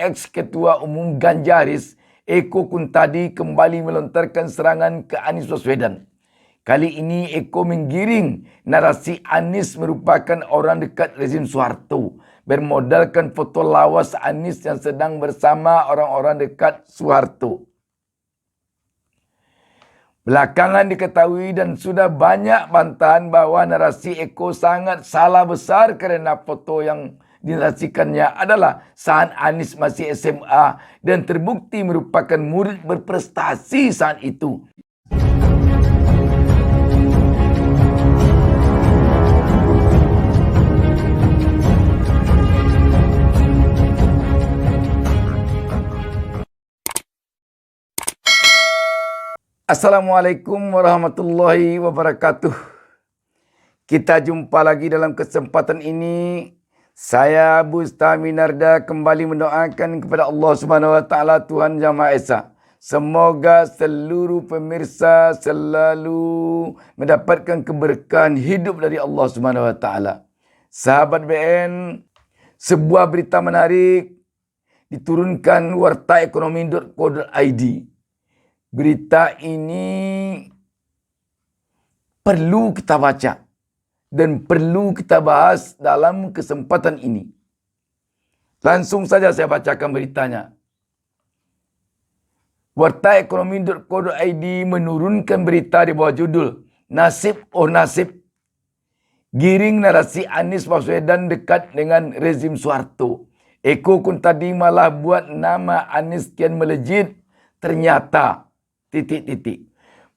ex-Ketua Umum Ganjaris, Eko Kuntadi kembali melontarkan serangan ke Anies Baswedan. Kali ini Eko menggiring narasi Anies merupakan orang dekat rezim Soeharto, bermodalkan foto lawas Anies yang sedang bersama orang-orang dekat Soeharto. Belakangan diketahui dan sudah banyak bantahan bahwa narasi Eko sangat salah besar kerana foto yang dinarasikannya adalah saat Anies masih SMA dan terbukti merupakan murid berprestasi saat itu. Assalamualaikum warahmatullahi wabarakatuh. Kita jumpa lagi dalam kesempatan ini. Saya Abu Staminarda kembali mendoakan kepada Allah Subhanahu Wa Taala Tuhan Yang Maha Esa. Semoga seluruh pemirsa selalu mendapatkan keberkahan hidup dari Allah Subhanahu Wa Taala. Sahabat BN, sebuah berita menarik diturunkan wartaekonomi.co.id. Berita ini perlu kita baca dan perlu kita bahas dalam kesempatan ini. Langsung saja saya bacakan beritanya. Wartaekonomi.co.id menurunkan berita di bawah judul Nasib oh Nasib. Giring narasi Anies Baswedan dekat dengan rezim Soeharto. Eko Kuntadi malah buat nama Anies kian melejit. Ternyata...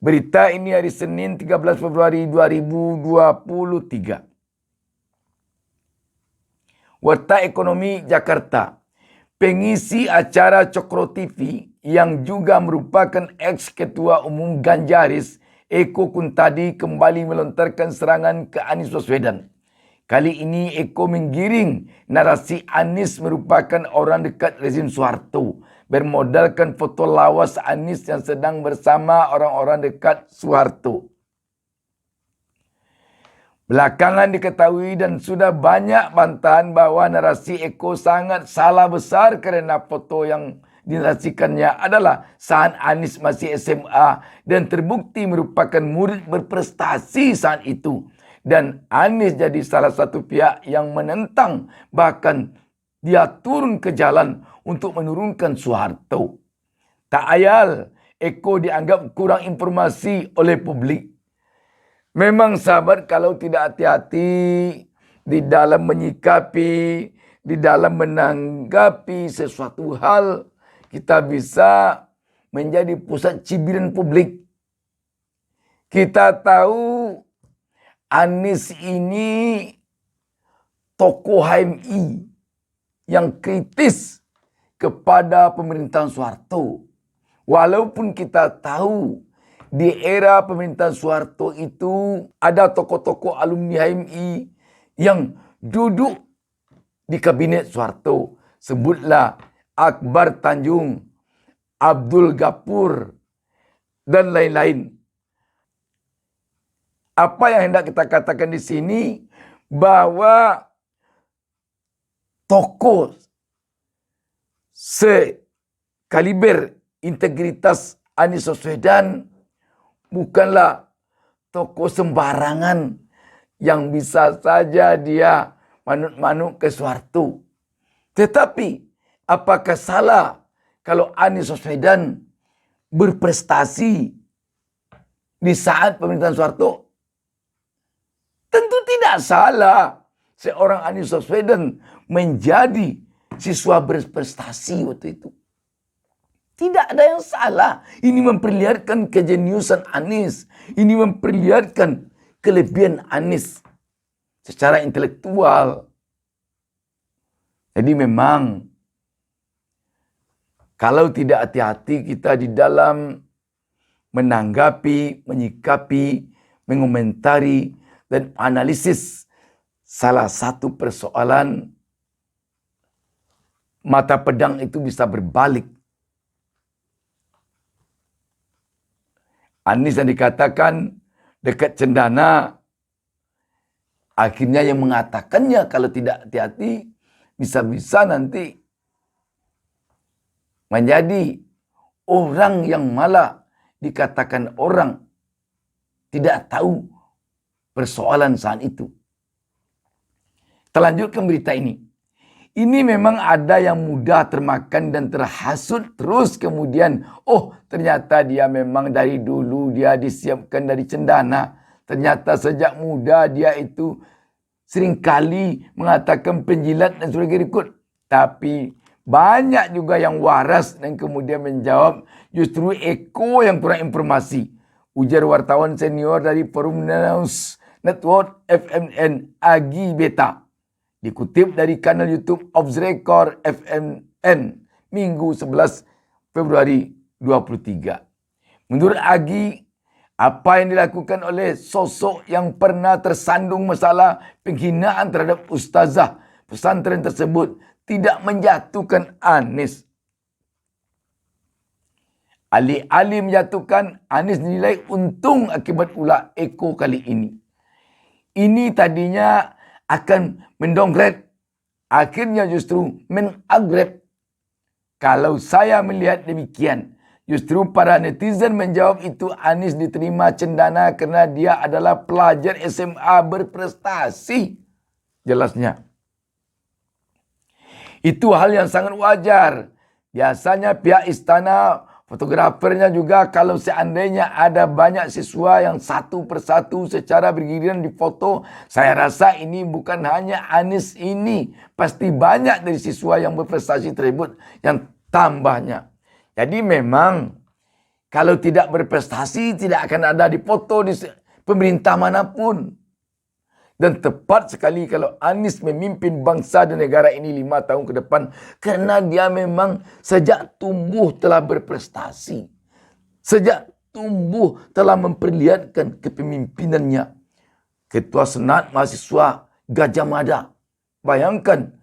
Berita ini hari Senin 13 Februari 2023. Warta Ekonomi Jakarta. Pengisi acara Cokro TV yang juga merupakan ex-Ketua Umum Ganjaris, Eko Kuntadi kembali melontarkan serangan ke Anies Baswedan. Kali ini Eko menggiring narasi Anies merupakan orang dekat rezim Soeharto, bermodalkan foto lawas Anies yang sedang bersama orang-orang dekat Soeharto. Belakangan diketahui dan sudah banyak bantahan bahwa narasi Eko sangat salah besar kerana foto yang dinarasikannya adalah saat Anies masih SMA dan terbukti merupakan murid berprestasi saat itu. Dan Anies jadi salah satu pihak yang menentang, bahkan dia turun ke jalan untuk menurunkan Soeharto. Tak ayal Eko dianggap kurang informasi oleh publik. Memang sahabat, kalau tidak hati-hati di dalam menyikapi, di dalam menanggapi sesuatu hal, kita bisa menjadi pusat cibiran publik. Kita tahu Anies ini tokoh HMI yang kritis kepada pemerintahan Soeharto. Walaupun kita tahu di era pemerintahan Soeharto itu ada tokoh-tokoh alumni HMI yang duduk di kabinet Soeharto. Sebutlah Akbar Tanjung, Abdul Gapur, dan lain-lain. Apa yang hendak kita katakan di sini, bahwa tokoh sekaliber integritas Anies Baswedan bukanlah tokoh sembarangan yang bisa saja dia manut-manut ke Soeharto. Tetapi apakah salah kalau Anies Baswedan berprestasi di saat pemerintahan Soeharto? Tentu tidak salah seorang Anies Baswedan menjadi siswa berprestasi waktu itu. Tidak ada yang salah. Ini memperlihatkan kejeniusan Anies. Ini memperlihatkan kelebihan Anies secara intelektual. Jadi memang kalau tidak hati-hati kita di dalam menanggapi, menyikapi, mengomentari, dan analisis salah satu persoalan, mata pedang itu bisa berbalik. Anies yang dikatakan dekat cendana, akhirnya yang mengatakannya kalau tidak hati-hati bisa-bisa nanti menjadi orang yang malah dikatakan orang tidak tahu persoalan saat itu. Kita lanjutkan berita ini. Ini memang ada yang mudah termakan dan terhasut terus kemudian, ternyata dia memang dari dulu dia disiapkan dari cendana. Ternyata sejak muda dia itu seringkali mengatakan penjilat dan sebagainya ikut. Tapi banyak juga yang waras dan kemudian menjawab justru Eko yang kurang informasi. Ujar wartawan senior dari Forum News Network FMN Agi Beta. Dikutip dari kanal YouTube Off the Record FMN Minggu 11 Februari 23. Menurut Agi, apa yang dilakukan oleh sosok yang pernah tersandung masalah penghinaan terhadap ustazah pesantren tersebut tidak menjatuhkan Anies. Alih-alih menjatuhkan, Anies dinilai untung akibat ulah Eko kali ini. Ini tadinya akan mendowngrade, akhirnya justru mengupgrade. Kalau saya melihat demikian, justru para netizen menjawab itu Anies diterima cendana kerana dia adalah pelajar SMA berprestasi. Jelasnya. Itu hal yang sangat wajar. Biasanya pihak istana, fotografernya juga kalau seandainya ada banyak siswa yang satu persatu secara bergiliran difoto, saya rasa ini bukan hanya Anies ini. Pasti banyak dari siswa yang berprestasi tersebut yang tambahnya. Jadi memang kalau tidak berprestasi tidak akan ada difoto di pemerintah manapun. Dan tepat sekali kalau Anies memimpin bangsa dan negara ini 5 tahun ke depan. Kerana dia memang sejak tumbuh telah berprestasi. Sejak tumbuh telah memperlihatkan kepemimpinannya. Ketua Senat Mahasiswa Gajah Mada. Bayangkan,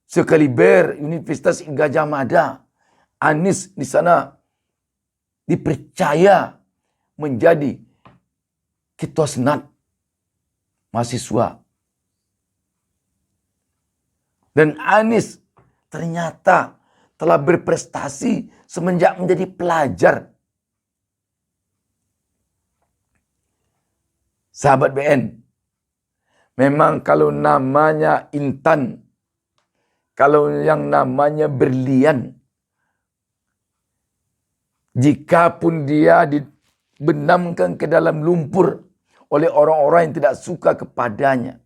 sekaliber Universitas Gajah Mada. Anies di sana dipercaya menjadi Ketua Senat Mahasiswa. Dan Anies ternyata telah berprestasi semenjak menjadi pelajar. Sahabat BN, memang kalau namanya Intan, kalau yang namanya berlian, jikapun dia dibenamkan ke dalam lumpur oleh orang-orang yang tidak suka kepadanya,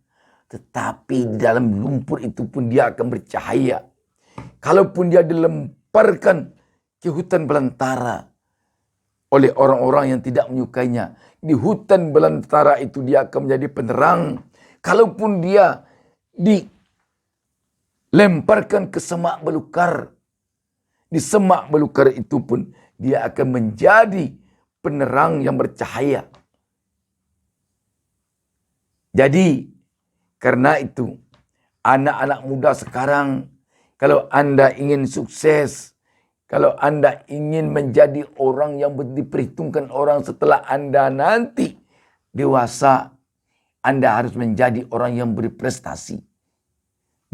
tetapi di dalam lumpur itu pun dia akan bercahaya. Kalaupun dia dilemparkan ke hutan belantara oleh orang-orang yang tidak menyukainya, di hutan belantara itu dia akan menjadi penerang. Kalaupun dia dilemparkan ke semak belukar, di semak belukar itu pun dia akan menjadi penerang yang bercahaya. Jadi, karena itu, anak-anak muda sekarang, kalau anda ingin sukses, kalau anda ingin menjadi orang yang diperhitungkan orang setelah anda nanti dewasa, anda harus menjadi orang yang berprestasi.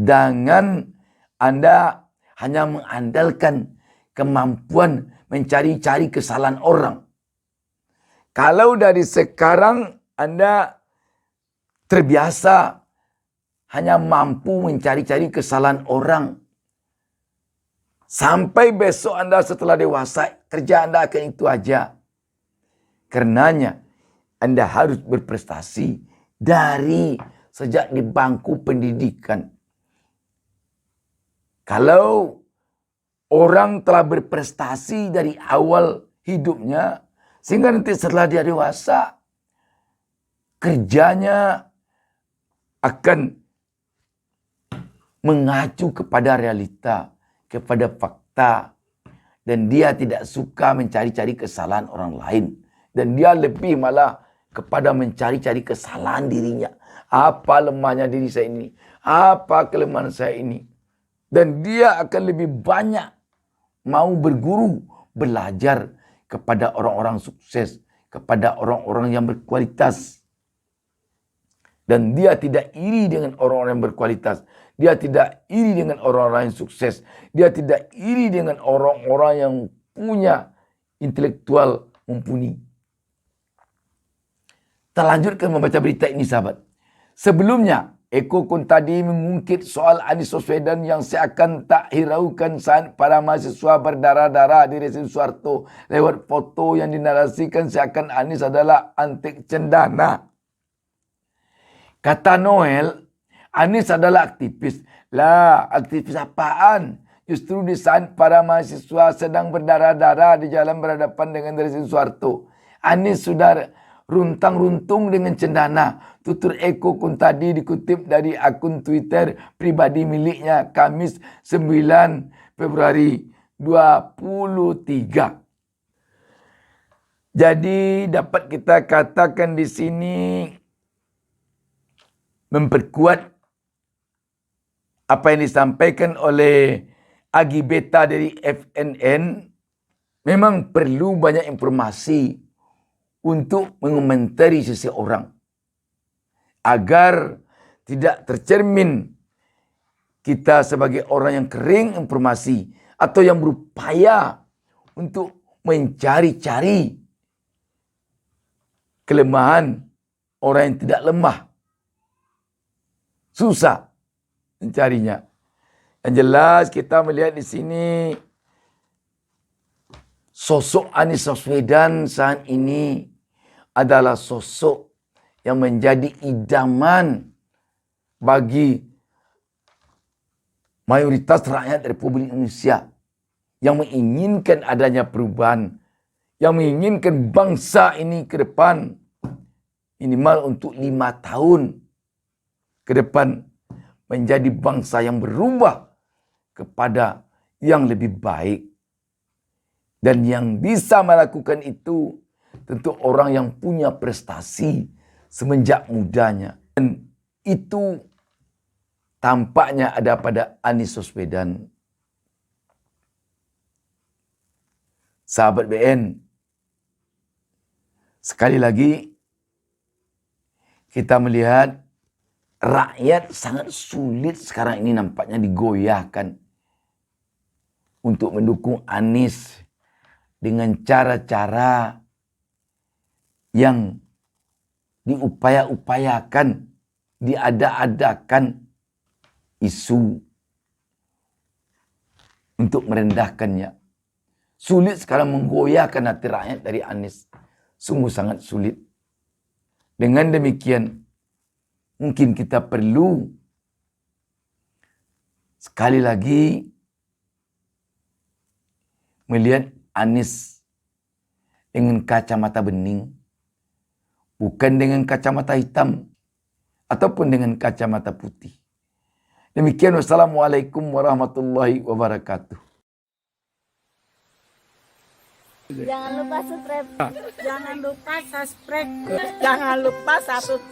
Jangan anda hanya mengandalkan kemampuan mencari-cari kesalahan orang. Kalau dari sekarang anda terbiasa hanya mampu mencari-cari kesalahan orang, sampai besok anda setelah dewasa, kerja anda akan itu aja. Karenanya, anda harus berprestasi dari sejak di bangku pendidikan. Kalau orang telah berprestasi dari awal hidupnya, sehingga nanti setelah dia dewasa, kerjanya akan mengacu kepada realita, kepada fakta. Dan dia tidak suka mencari-cari kesalahan orang lain. Dan dia lebih malah kepada mencari-cari kesalahan dirinya. Apa lemahnya diri saya ini? Apa kelemahan saya ini? Dan dia akan lebih banyak mau berguru, belajar kepada orang-orang sukses, kepada orang-orang yang berkualitas. Dan dia tidak iri dengan orang-orang yang berkualitas. Dia tidak iri dengan orang-orang yang sukses. Dia tidak iri dengan orang-orang yang punya intelektual mumpuni. Kita lanjutkan membaca berita ini, sahabat. Sebelumnya, Eko Kun tadi mengungkit soal Anies Baswedan yang seakan tak hiraukan saat para mahasiswa berdarah-darah di Resim Soeharto lewat foto yang dinarasikan seakan Anies adalah antek cendana. Kata Noel, Anies adalah aktivis. Lah, aktivis apaan? Justru di saat para mahasiswa sedang berdarah-darah di jalan berhadapan dengan Resim Soeharto, Anies sudah runtang-runtung dengan cendana. Tutur Eko Kun tadi dikutip dari akun Twitter pribadi miliknya Kamis 9 Februari 23. Jadi dapat kita katakan di sini memperkuat apa yang disampaikan oleh Agi Beta dari FNN. Memang perlu banyak informasi untuk mengomentari seseorang agar tidak tercermin kita sebagai orang yang kering informasi atau yang berupaya untuk mencari-cari kelemahan orang yang tidak lemah. Susah mencarinya. Yang jelas kita melihat di sini sosok Anies Baswedan saat ini adalah sosok yang menjadi idaman bagi mayoritas rakyat Republik Indonesia yang menginginkan adanya perubahan, yang menginginkan bangsa ini ke depan minimal untuk 5 tahun ke depan menjadi bangsa yang berubah kepada yang lebih baik. Dan yang bisa melakukan itu tentu orang yang punya prestasi semenjak mudanya. Dan itu tampaknya ada pada Anies Baswedan. Sahabat BN, sekali lagi kita melihat rakyat sangat sulit sekarang ini nampaknya digoyahkan untuk mendukung Anies dengan cara-cara yang diupaya-upayakan, diada-adakan isu untuk merendahkannya. Sulit sekarang menggoyahkan hati rakyat dari Anies. Sungguh sangat sulit. Dengan demikian, mungkin kita perlu sekali lagi melihat Anies dengan kacamata bening, bukan dengan kacamata hitam ataupun dengan kacamata putih. Demikian, wassalamualaikum warahmatullahi wabarakatuh. Jangan lupa subscribe. Jangan lupa subscribe. Jangan lupa